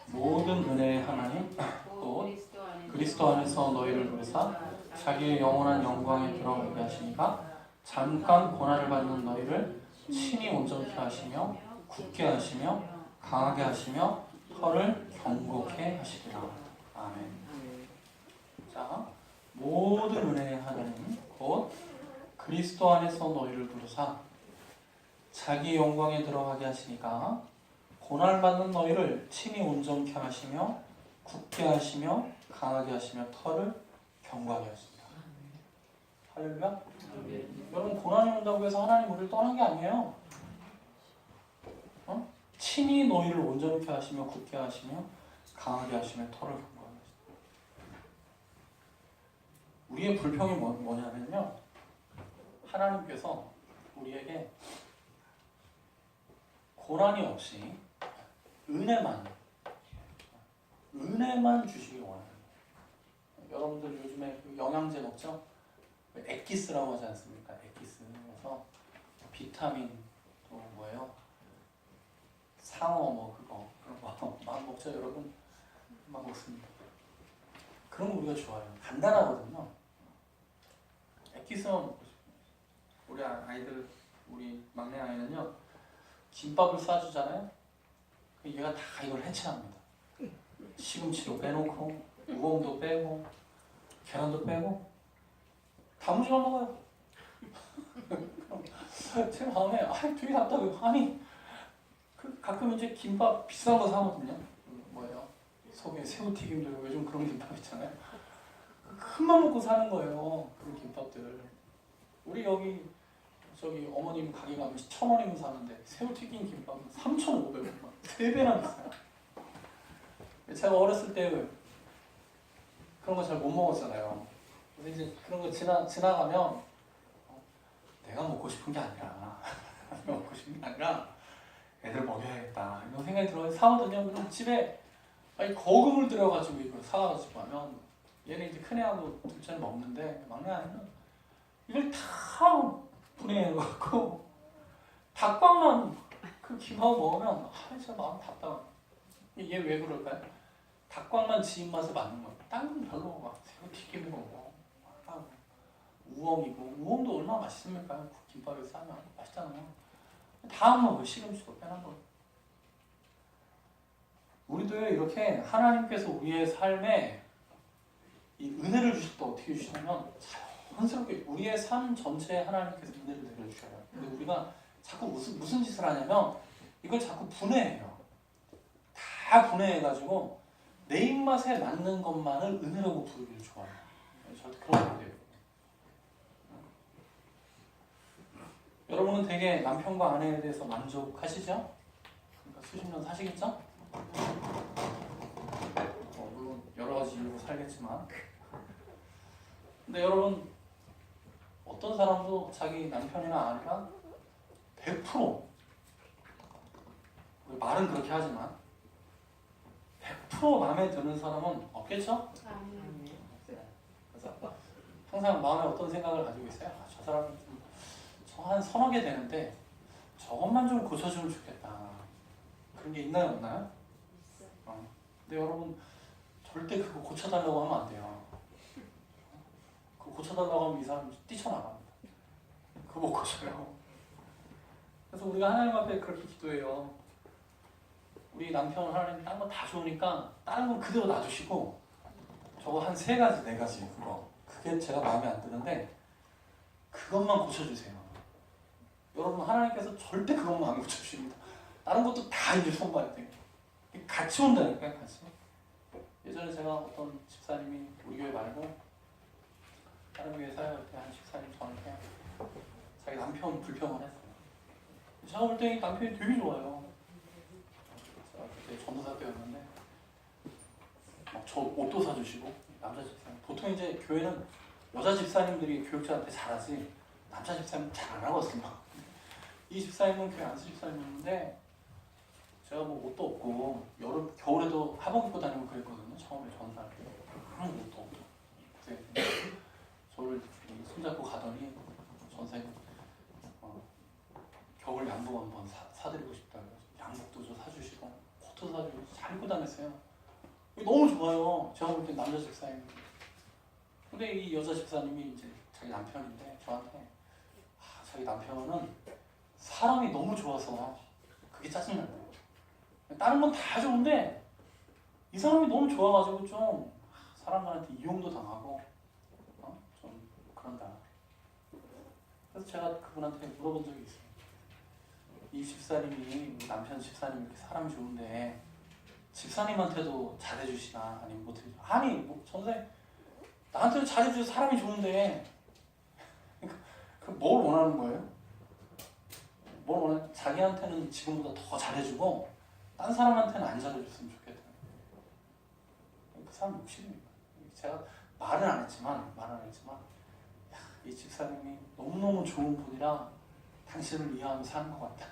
S1: 모든 은혜의 하나님 또 그리스도 안에서 너희를 부르사 자기의 영원한 영광에 들어가게 하시니가 잠깐 고난을 받는 너희를 친히 온전케 하시며 굳게 하시며 강하게 하시며 혀를 경고케 하시리라. 아멘.
S2: 아멘.
S1: 자, 모든 은혜의 하나님 곧 그리스도 안에서 너희를 부르사 자기 영광에 들어가게 하시니까 고난을 받는 너희를 친히 온전케 하시며 굳게 하시며 강하게 하시며 털을 경고하게 하십니다. 할렐루야. 여러분 고난이 온다고 해서 하나님 우리를 떠난 게 아니에요. 친히 너희를 온전케 하시며 굳게 하시며 강하게 하시며 털을 경고하게 하십니다. 우리의 불평이 뭐냐면요. 하나님께서 우리에게 고난이 없이 은혜만 주시길 원해요. 여러분들 요즘에 그 영양제 먹죠? 엑기스라고 하지 않습니까? 엑기스. 그래서 비타민 또 뭐예요? 상어 뭐 그거 그런 거 막 먹죠 여러분. 막 먹습니다. 그런 거 우리가 좋아해요. 간단하거든요. 엑기스만 먹고 싶어요. 우리 아이들 우리 막내 아이는요 김밥을 싸주잖아요. 얘가 다 이걸 해체합니다. 시금치도 빼놓고 우엉도 빼고 계란도 빼고 단무지만 먹어요. 제 마음에 되게 답답해요. 아니 가끔 이제 김밥 비싼 거 사거든요. 뭐예요? 속에 새우튀김 들고 요즘 그런 김밥 있잖아요. 큰맘 먹고 사는 거예요. 그런 김밥들. 우리 여기 저기 어머님 가게 가면 1,000원이면 사는데 새우튀김 김밥은 3,500원, 3배나 비싸요. 제가 어렸을 때 그런 거 잘 못 먹었잖아요. 그래서 이제 그런 거 지나가면 내가 먹고 싶은 게 아니라 내가 먹고 싶은 게 아니라 애들 먹여야겠다 이런 생각이 들어서 사거든요. 그럼 집에 아니 거금을 들여가지고 이걸 사가지고 하면 얘는 이제 큰애하고 둘째는 먹는데 막내 아이는 이걸 다 분해해갖고 닭빵만 그 김하고 먹으면 진짜 마음 답답해. 얘 왜 그럴까요? 닭광만 지 입맛에 맞는 거예요. 다른 건 별로 막 새우튀김이고 뭐 우엉이고 우엉도 얼마나 맛있습니까? 그 김밥에 싸면 맛있잖아요. 다 한 번 시금치도 빼는 거. 우리도 이렇게 하나님께서 우리의 삶에 이 은혜를 주실 때 어떻게 주시냐면 자연스럽게 우리의 삶 전체에 하나님께서 은혜를 내려주셔요. 근데 우리가 자꾸 무슨 짓을 하냐면 이걸 자꾸 분해해요. 다 분해해가지고 내 입맛에 맞는 것만을 은혜라고 부르기를 좋아해요. 절대 그러면 안 돼요. 여러분은 되게 남편과 아내에 대해서 만족하시죠? 그러니까 수십 년 사시겠죠? 물론 여러 가지 이유로 살겠지만 근데 여러분 어떤 사람도 자기 남편이나 아내가 100% 말은 그렇게 하지만 100% 마음에 드는 사람은 없겠죠? 그래서 항상 마음에 어떤 생각을 가지고 있어요? 저 사람은 저 한 서너 개 되는데 저것만 좀 고쳐주면 좋겠다. 그런 게 있나요, 없나요? 근데 여러분 절대 그거 고쳐달라고 하면 안 돼요. 그거 고쳐달라고 하면 이 사람 뛰쳐나갑니다. 그거 못 고쳐요. 그래서 우리가 하나님 앞에 그렇게 기도해요. 우리 남편 하나님 다른 거 다 좋으니까 다른 건 그대로 놔주시고 저거 한 3가지, 4가지 그게 제가 마음에 안 드는데 그것만 고쳐주세요. 여러분 하나님께서 절대 그것만 안 고쳐주십니다. 다른 것도 다 이제 손봐야 돼요. 같이 온다니까요, 같이. 예전에 제가 어떤 집사님이 우리 교회 말고 다른 교회 사역할 때 한 집사님 저한테 자기 남편 불평을 했어요. 제가 볼 때 남편이 되게 좋아요. 제가 그때 전도사 때였는데 막 저 옷도 사주시고 남자 집사님. 보통 이제 교회는 여자 집사님들이 교육자한테 잘하지 남자 집사님 잘 안 하거든요. 이 집사님은 교회 안수 집사님이었는데 제가 뭐 옷도 없고 겨울에도 하복 입고 다니고 그랬거든요. 처음에 전사할 때 아무 옷도 없고 그때 저를 손잡고 가더니 전사님 겨울 양복 한번 사드리고 싶다 그래서 양복도 좀 사주시고 코트 사주고 잘 입고 다녔어요. 너무 좋아요. 제가 볼 때 남자 집사님. 근데 이 여자 집사님이 이제 자기 남편인데 저한테 자기 남편은 사람이 너무 좋아서 그게 짜증난대요. 다른 건 다 좋은데 이 사람이 너무 좋아가지고 좀 사람들한테 이용도 당하고 좀 그런다. 그래서 제가 그분한테 물어본 적이 있어요. 이 집사님이 남편 집사님이 이렇게 사람이 좋은데 집사님한테도 잘해주시나 아니면 못해주시나. 아니 뭐 전세 나한테도 잘해주셔서 사람이 좋은데 그 뭘 원하는 거예요? 뭘 원해? 자기한테는 지금보다 더 잘해주고 딴 사람한테는 안 잘해줬으면 좋겠다. 그 사람 욕심입니다. 제가 말은 안 했지만 이 집사님이 너무너무 좋은 분이라 당신을 이해하며 사는 것 같다.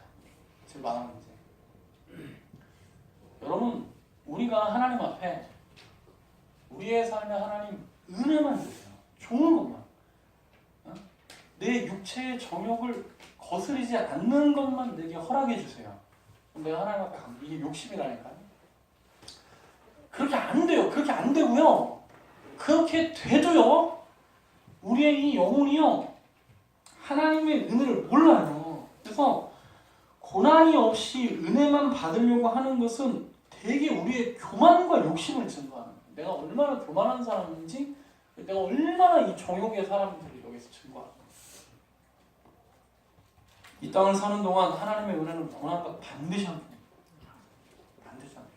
S1: 제 마음은 이제 여러분 우리가 하나님 앞에 우리의 삶에 하나님 은혜만 주세요. 좋은 것만. 어? 내 육체의 정욕을 거스르지 않는 것만 내게 허락해 주세요. 내가 하나님 앞에 가면 이게 욕심이라니까요. 그렇게 안 돼요. 그렇게 안 되고요. 그렇게 돼도요. 우리의 이 영혼이요. 하나님의 은혜를 몰라요. 그래서 고난이 없이 은혜만 받으려고 하는 것은 되게 우리의 교만과 욕심을 증거하는 거예요. 내가 얼마나 교만한 사람인지, 내가 얼마나 이 정욕의 사람들을 여기서 증거하는 거예요. 이 땅을 사는 동안 하나님의 은혜는 고난과 반드시 함께 반드시 함께.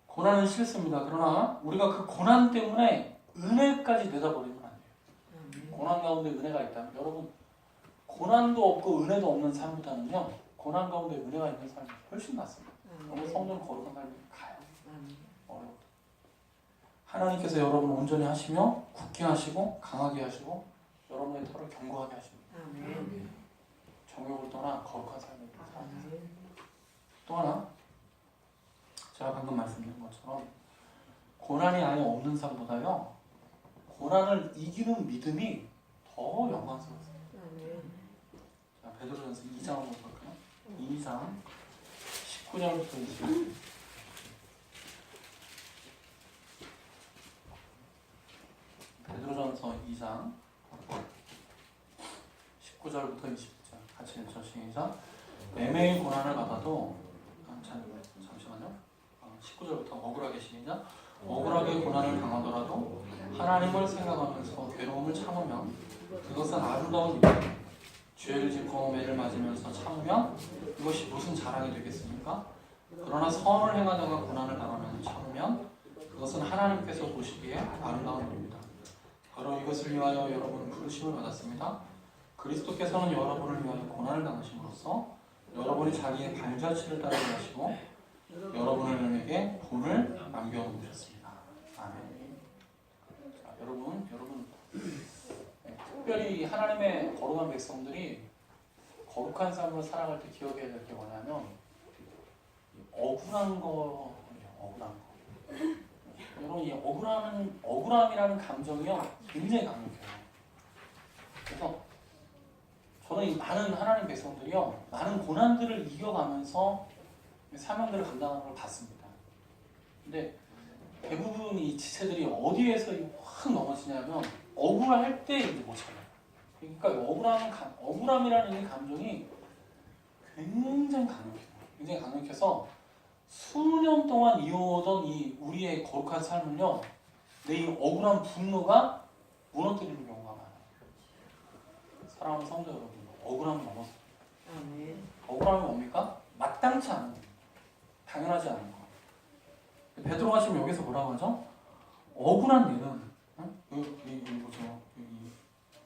S1: 고난은 싫습니다. 그러나 우리가 그 고난 때문에 은혜까지 내다버리면 안 돼요. 고난 가운데 은혜가 있다면 여러분 고난도 없고 은혜도 없는 삶보다는요 고난 가운데 은혜가 있는 삶이 훨씬 낫습니다. 너무 성전 거룩한 삶이 가요. 어려워. 하나님께서 여러분을 온전히 하시며 굳게 하시고 강하게 하시고 여러분의 털을 견고하게 하십니다. 정욕을 떠나 거룩한 삶을 살아가세요. 또 하나 제가 방금 말씀드린 것처럼 고난이 아예 없는 삶보다요 고난을 이기는 믿음이 더 영광스러워요. 자, 베드로전서 2장 한번 볼까요? 2장 19절부터 20절. 베드로전서 2장 19절부터 20절 같이 읽죠. 시작. 매매의 고난을 받아도 잠시만요. 19절부터 억울하게 시작. 억울하게 고난을 당하더라도 하나님을 생각하면서 괴로움을 참으면 그것은 아름다운 일이에요. 죄를 짓고 매를 맞으면서 참으면 그것이 무슨 자랑이 되겠습니까? 그러나 선을 행하다가 고난을 당하면 참으면 그것은 하나님께서 보시기에 아름다운 일입니다. 바로 이것을 위하여 여러분은 부르심을 받았습니다. 그리스도께서는 여러분을 위하여 고난을 당하심으로써 여러분이 자기의 발자취를 따르게 하시고 여러분에게 본을 남겨놓으셨습니다. 아멘. 자, 여러분 특별히 하나님의 거룩한 백성들이 거룩한 삶을 살아갈 때 기억해야 될 게 뭐냐면 억울한 거예요. 억울한 거. 여러분 이 억울함이라는 감정이요 굉장히 강력해요. 그래서 저는 이 많은 하나님 백성들이요 많은 고난들을 이겨가면서 사명들을 감당하는 걸 봤습니다. 근데 대부분 이 지체들이 어디에서 확 넘어지냐면 억울할 때 이제 못 참아요. 그러니까 억울함이라는 이 감정이 굉장히 강력해요. 굉장히 강력해서 수년 동안 이어오던 이 우리의 거룩한 삶을요, 내 이 억울한 분노가 무너뜨리는 경우가 많아요. 사랑하는 성도 여러분, 억울함을 넘어서. 억울함이 뭡니까? 마땅치 않은 거, 당연하지 않은 거. 베드로가 지금 여기서 뭐라고 하죠? 억울한 일은, 여기 보죠. 여기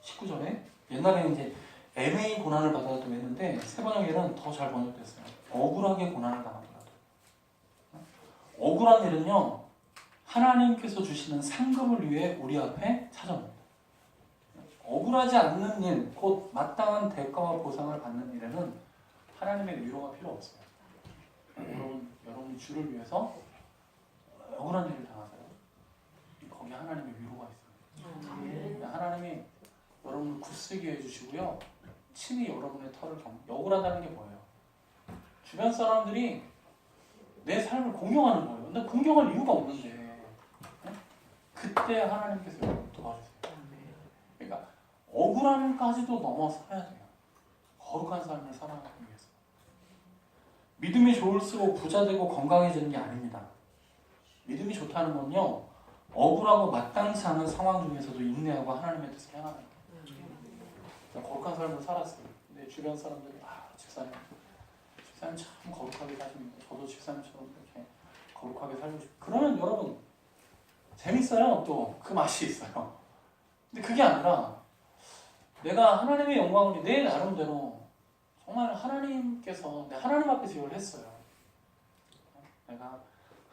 S1: 19절에 옛날에는 이제 애매히 고난을 받아도 했는데 세 번역에는 더 잘 번역됐어요. 억울하게 고난을 당하더라도. 억울한 일은요, 하나님께서 주시는 상급을 위해 우리 앞에 찾아옵니다. 억울하지 않는 일, 곧 마땅한 대가와 보상을 받는 일에는 하나님의 위로가 필요 없어요. 여러분이 주를 위해서 억울한 일을 당하세요. 거기 하나님의 위로가 있어요. 하나님이 여러분을 굳세게 해주시고요. 친히 여러분의 털을 억울하다는 게 뭐예요? 주변 사람들이 내 삶을 공경하는 거예요. 근데 공경할 이유가 없는데 그때 하나님께서 여러분을 도와주세요. 그러니까 억울함까지도 넘어서야 돼요. 거룩한 삶을 살아가기 위해서. 믿음이 좋을수록 부자되고 건강해지는 게 아닙니다. 믿음이 좋다는 건요, 억울하고 마땅치 않은 상황 중에서도 인내하고 하나님의 뜻을 행하는 거예요. 거룩한 삶을 살았어요. 근데 주변 사람들이 집사님 참 거룩하게 사십니다. 저도 집사님처럼 이렇게 거룩하게 살고 싶어요. 그러면 여러분 재밌어요. 또 그 맛이 있어요. 근데 그게 아니라 내가 하나님의 영광을 내 나름대로 정말 하나님께서 내 하나님 앞에서 이걸 했어요. 내가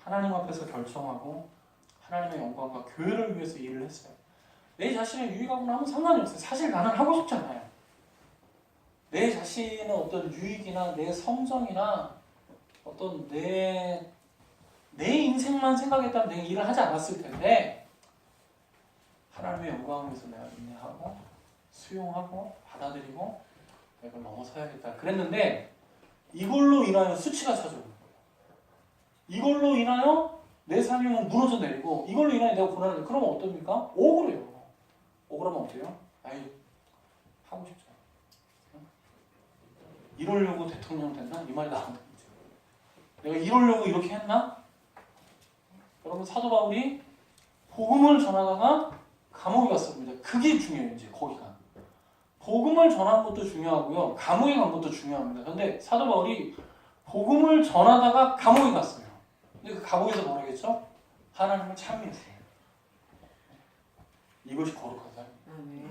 S1: 하나님 앞에서 결정하고 하나님의 영광과 교회를 위해서 일을 했어요. 내 자신을 유익하거나 아무 상관이 없어요. 사실 나는 하고 싶지 않아요. 내 자신의 어떤 유익이나 내 성정이나 어떤 내 내 인생만 생각했다면 내가 일을 하지 않았을 텐데 하나님의 영광을 위해서 내가 인내하고 수용하고 받아들이고 내가 넘어서야겠다 그랬는데 이걸로 인하여 수치가 찾아오는 거예요. 이걸로 인하여 내 삶이 무너져 내리고 이걸로 인하여 내가 고난을 그러면 어떻습니까? 억울해요. 억울하면 어때요? 아이 하고 싶죠. 이러려고 대통령 됐나? 이 말이 나오는 거죠. 내가 이러려고 이렇게 했나? 여러분 사도 바울이 복음을 전하다가 감옥에 갔습니다. 그게 중요해요. 이제 거기가. 복음을 전하는 것도 중요하고요. 감옥에 간 것도 중요합니다. 그런데 사도 바울이 복음을 전하다가 감옥에 갔어요. 근데 그 감옥에서 뭐라겠죠? 하나님을 찬미했어요. 이것이 거룩한 삶이에요.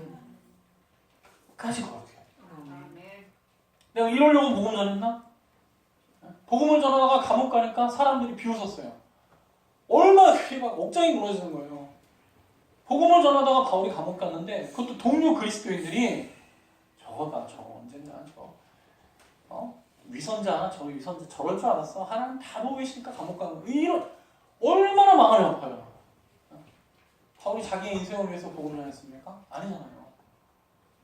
S1: 끝까지 거룩해요. 내가 이러려고 복음 전했나? 복음을 전하다가 감옥 가니까 사람들이 비웃었어요. 얼마나 그게 막 억장이 무너지는 거예요. 복음을 전하다가 바울이 감옥 갔는데 그것도 동료 그리스도인들이 저거 봐 저거 언젠가 위선자 저 위선자 저럴 줄 알았어. 하나님 다 보고 계시니까 감옥 가는 거 이런 얼마나 마음이 아파요. 바울이 자기의 인생을 위해서 복음을 전했습니까? 아니잖아요.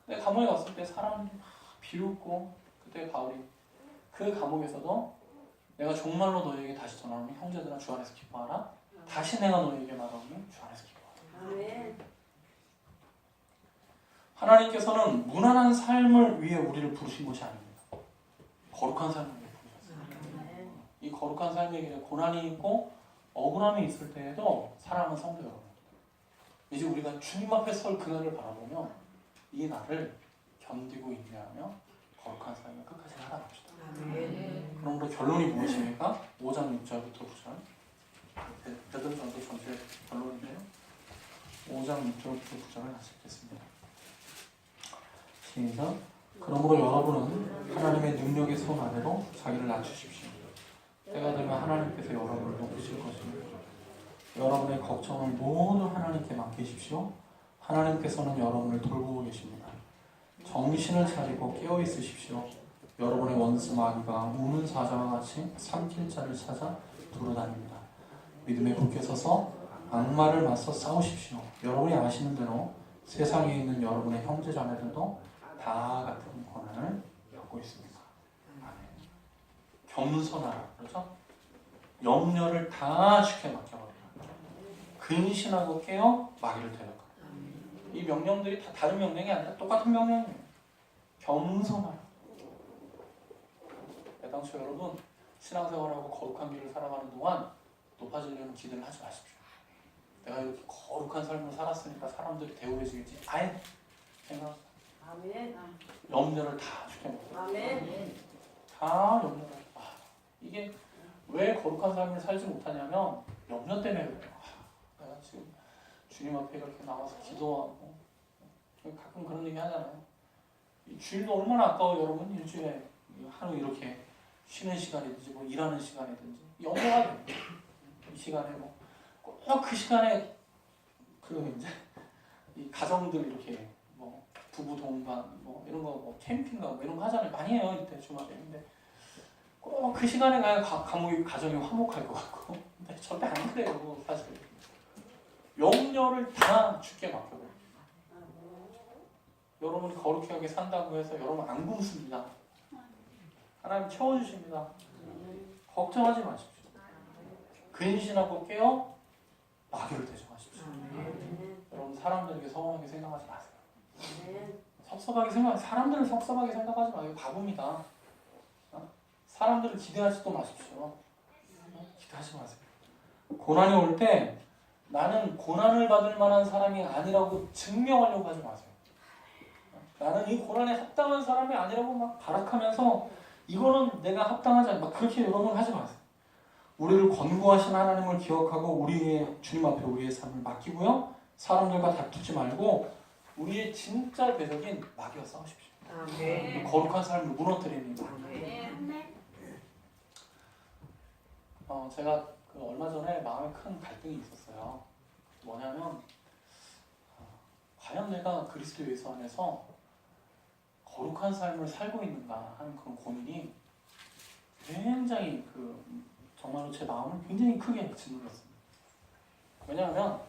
S1: 근데 감옥에 갔을 때 사람들이 막 비웃고 그때 바울이 그 감옥에서도 내가 정말로 너에게 다시 전하노니 형제들아 주 안에서 기뻐하라. 다시 내가 너에게 말하노니 주 안에서 기뻐하라.
S3: 아멘.
S1: 하나님께서는 무난한 삶을 위해 우리를 부르신 것이 아닙니다. 거룩한 삶을 위해 부르셨어요. 이 거룩한 삶에게 고난이 있고 억울함이 있을 때에도 사랑하는 성도 여러분, 이제 우리가 주님 앞에 설 그날을 바라보며 이 날을 견디고 인내하며 거룩한 삶을 끝까지 살아갑시다. 그러므로 결론이 무엇입니까? 5장 6절부터 9절 베드로전서 전체 결론인데요. 5장 6절부터 9절을 같이 읽겠습니다. 시작. 그러므로 여러분은 하나님의 능력의 손 아래로 자기를 낮추십시오. 때가 되면 하나님께서 여러분을 높이실 것입니다. 여러분의 걱정을 모두 하나님께 맡기십시오. 하나님께서는 여러분을 돌보고 계십니다. 정신을 차리고 깨어 있으십시오. 여러분의 원수 마귀가 우는 사자와 같이 삼킬 자를 찾아 두루다닙니다. 믿음에 굳게 서서 악마를 맞서 싸우십시오. 여러분이 아시는 대로 세상에 있는 여러분의 형제 자매들도 다 같은 고난을 겪고 있습니다. 아멘. 겸손하라 그렇죠? 염려를 다 주께 맡겨버리라. 근신하고 깨어 마귀를 대적하라. 이 명령들이 다 다른 명령이 아니라 똑같은 명령이에요. 겸손하라. 애당초 여러분 신앙생활하고 거룩한 길을 살아가는 동안 높아지려는 기대를 하지 마십시오. 내가 이렇게 거룩한 삶을 살았으니까 사람들이 대우해주겠지. 아예 생각합니다.
S3: 아멘.
S1: 염려를 다 주게 먹어요.
S3: 아멘.
S1: 다 염려를. 이게 왜 거룩한 삶을 살지 못하냐면 염려 때문에 그래요. 내가 지금 주님 앞에 이렇게 나와서 기도하고 가끔 그런 얘기 하잖아요. 이 주일도 얼마나 아까워요 여러분. 일주일에 하루 이렇게 쉬는 시간이든지 뭐 일하는 시간이든지 염려가 돼요. 이 시간에 뭐 꼭 그 시간에 그 이제 이 가정들 이렇게 뭐 부부 동반 뭐 이런 거 뭐 캠핑 가고 이런 거 하잖아요. 많이 해요 이때 주말에. 근데 꼭 그 시간에 가야 가정이 화목할 것 같고 근데 절대 안 그래요 사실. 염려를 다 주께 맡겨요. 여러분이 거룩하게 산다고 해서 여러분 안 굶습니다. 하나님 채워주십니다. 걱정하지 마십시오. 근신하고 깨어 마귀를 대적하십시오. 여러분 사람들에게 서운하게 생각하지 마세요. 섭섭하게 사람들을 섭섭하게 생각하지 마세요. 바보입니다. 사람들을 기대하지도 마십시오. 기대하지 마세요. 고난이 올 때 나는 고난을 받을 만한 사람이 아니라고 증명하려고 하지 마세요. 나는 이 고난에 합당한 사람이 아니라고 막 발악하면서 이거는 내가 합당하지 않아. 막 그렇게 여러분 하지 마세요. 우리를 권고하신 하나님을 기억하고 우리의 주님 앞에 우리의 삶을 맡기고요. 사람들과 다투지 말고 우리의 진짜 대적인 마귀와 싸우십시오.
S2: 아멘.
S1: 거룩한 삶을 무너뜨립니다.
S2: 아멘.
S1: 제가 그 얼마 전에 마음에 큰 갈등이 있었어요. 뭐냐면 과연 내가 그리스도 예수 안에서 거룩한 삶을 살고 있는가 하는 그런 고민이 굉장히 정말로 제 마음을 굉장히 크게 짓눌렀습니다. 왜냐하면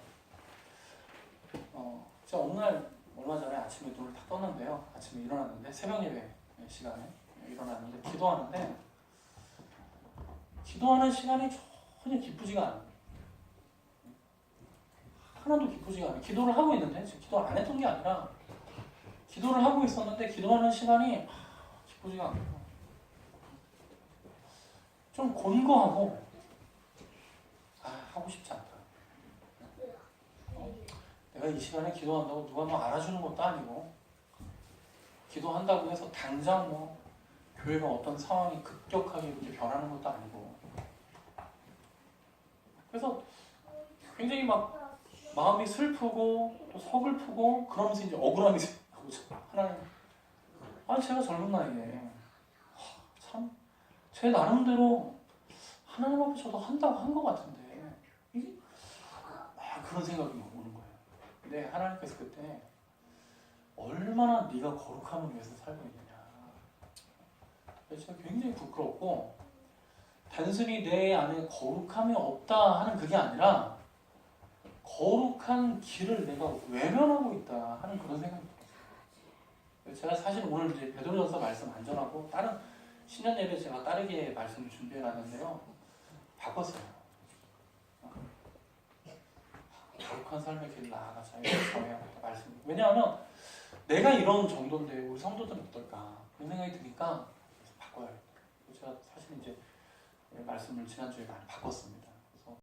S1: 제가 어느 날 얼마 전에 아침에 눈을 딱 떴는데요. 아침에 일어났는데 새벽 예배 시간에 일어났는데 기도하는 시간이 전혀 기쁘지가 않아요. 하나도 기쁘지가 않아요. 기도를 하고 있는데 지금 기도를 안 했던 게 아니라 기도를 하고 있었는데 기도하는 시간이 기쁘지가 않고 좀 곤고하고 하고 싶지 않다. 내가 이 시간에 기도한다고 누가 뭐 알아주는 것도 아니고 기도한다고 해서 당장 뭐 교회가 어떤 상황이 급격하게 이렇게 변하는 것도 아니고 그래서 굉장히 막 마음이 슬프고 또 서글프고 그러면서 이제 억울함이 생기고 하나님 제가 젊은 나이에 참 제 나름대로 하나님 앞에 저도 한다고 한 것 같은데 이게 그런 생각이 오는 거예요. 근데 하나님께서 그때 얼마나 네가 거룩함을 위해서 살고 있느냐. 그래서 제가 굉장히 부끄럽고 단순히 내 안에 거룩함이 없다 하는 그게 아니라 거룩한 길을 내가 외면하고 있다 하는 그런 생각이 들었어요. 제가 사실 오늘 이제 베드로전서 말씀 안 전하고 다른 신년 예배 제가 다르게 말씀을 준비해 놨는데요. 바꿨어요. 거룩한 삶의 길을 나아가자. 저의 말씀. 왜냐하면 내가 이런 정도인데 우리 성도들은 어떨까 그런 생각이 드니까 바꿔야겠다. 제가 사실 이제 말씀을 지난주에 많이 바꿨습니다.